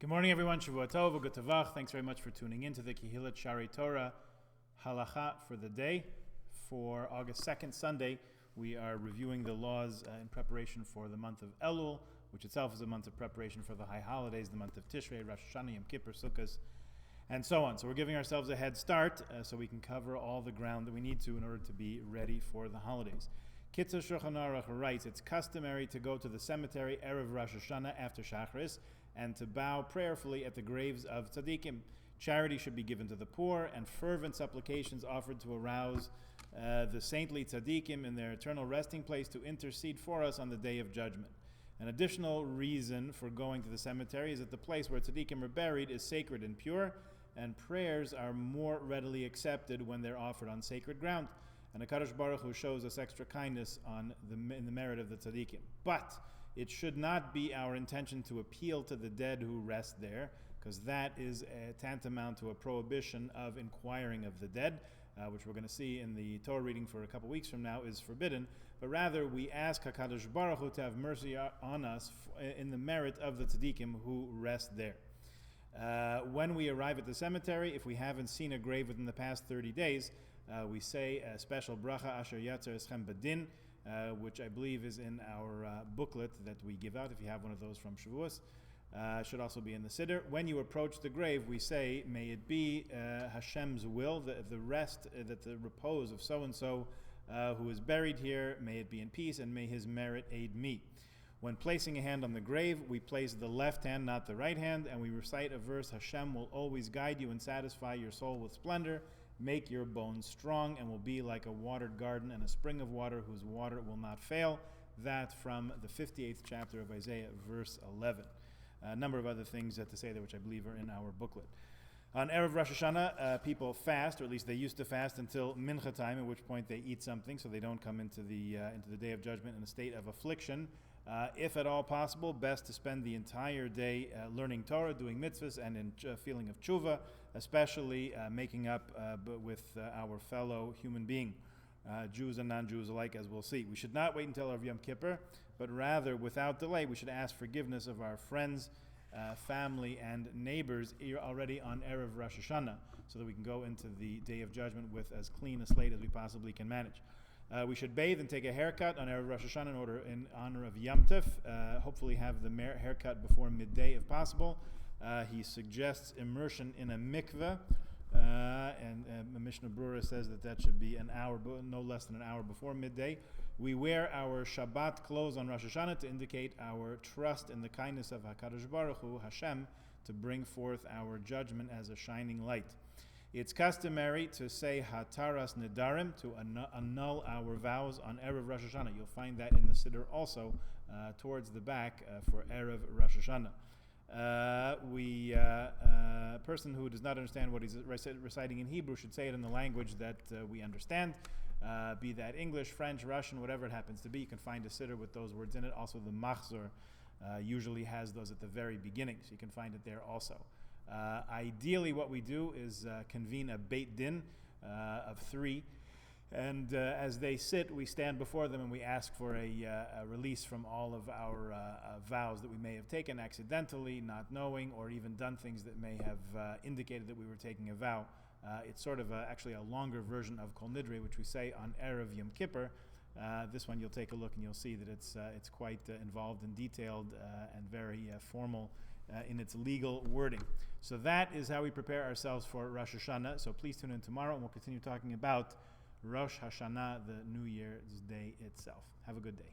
Good morning, everyone. Shavua Tov, U'Gut Tavach. Thanks very much for tuning in to the Kehilat Shari Torah Halacha for the day. For August 2nd, Sunday, we are reviewing the laws in preparation for the month of Elul, which itself is a month of preparation for the high holidays, the month of Tishrei, Rosh Hashanah, Yom Kippur, Sukkot, and so on. So we're giving ourselves a head start so we can cover all the ground that we need to in order to be ready for the holidays. Kitzur Shulchan Aruch writes, it's customary to go to the cemetery Erev Rosh Hashanah after Shacharis and to bow prayerfully at the graves of tzaddikim. Charity should be given to the poor and fervent supplications offered to arouse the saintly tzaddikim in their eternal resting place to intercede for us on the day of judgment. An additional reason for going to the cemetery is that the place where tzaddikim are buried is sacred and pure, and prayers are more readily accepted when they're offered on sacred ground. And HaKadosh Baruch Hu shows us extra kindness in the merit of the tzaddikim. But it should not be our intention to appeal to the dead who rest there, because that is tantamount to a prohibition of inquiring of the dead, which we're going to see in the Torah reading for a couple weeks from now is forbidden. But rather, we ask HaKadosh Baruch Hu to have mercy on us in the merit of the tzaddikim who rest there. When we arrive at the cemetery, if we haven't seen a grave within the past 30 days, we say a special bracha asher yatzer eschem badin, which I believe is in our booklet that we give out. If you have one of those from Shavuos, should also be in the Siddur. When you approach the grave, we say, may it be Hashem's will, the rest, that the repose of so-and-so who is buried here, may it be in peace, and may his merit aid me. When placing a hand on the grave, we place the left hand, not the right hand, and we recite a verse, Hashem will always guide you and satisfy your soul with splendor, make your bones strong, and will be like a watered garden and a spring of water whose water will not fail. That from the 58th chapter of Isaiah, verse 11. A number of other things to say there, which I believe are in our booklet. On Erev Rosh Hashanah, people fast, or at least they used to fast until Mincha time, at which point they eat something, so they don't come into the Day of Judgment in a state of affliction. If at all possible, best to spend the entire day learning Torah, doing mitzvahs, and in a feeling of tshuva, especially making up with our fellow human being, Jews and non-Jews alike, as we'll see. We should not wait until Yom Kippur, but rather, without delay, we should ask forgiveness of our friends, family, and neighbors already on Erev Rosh Hashanah, so that we can go into the Day of Judgment with as clean a slate as we possibly can manage. We should bathe and take a haircut on Erev Rosh Hashanah in honor of Yom Tov. Hopefully have the haircut before midday if possible. He suggests immersion in a mikveh, and Mishnah Brura says that should be an hour, no less than an hour before midday. We wear our Shabbat clothes on Rosh Hashanah to indicate our trust in the kindness of HaKadosh Baruch Hu, Hashem, to bring forth our judgment as a shining light. It's customary to say Hataras Nedarim, to annul our vows on Erev Rosh Hashanah. You'll find that in the Siddur also, towards the back for Erev Rosh Hashanah. A person who does not understand what he's reciting in Hebrew should say it in the language that we understand, be that English, French, Russian, whatever it happens to be. You can find a Siddur with those words in it. Also, the Machzor usually has those at the very beginning, so you can find it there also. Ideally, what we do is convene a Beit Din of 3, and as they sit, we stand before them and we ask for a release from all of our vows that we may have taken accidentally, not knowing, or even done things that may have indicated that we were taking a vow. It's sort of actually a longer version of Kol Nidre, which we say on Erev Yom Kippur. This one you'll take a look and you'll see that it's quite involved and detailed and very formal in its legal wording. So that is how we prepare ourselves for Rosh Hashanah. So please tune in tomorrow and we'll continue talking about Rosh Hashanah, the New Year's Day itself. Have a good day.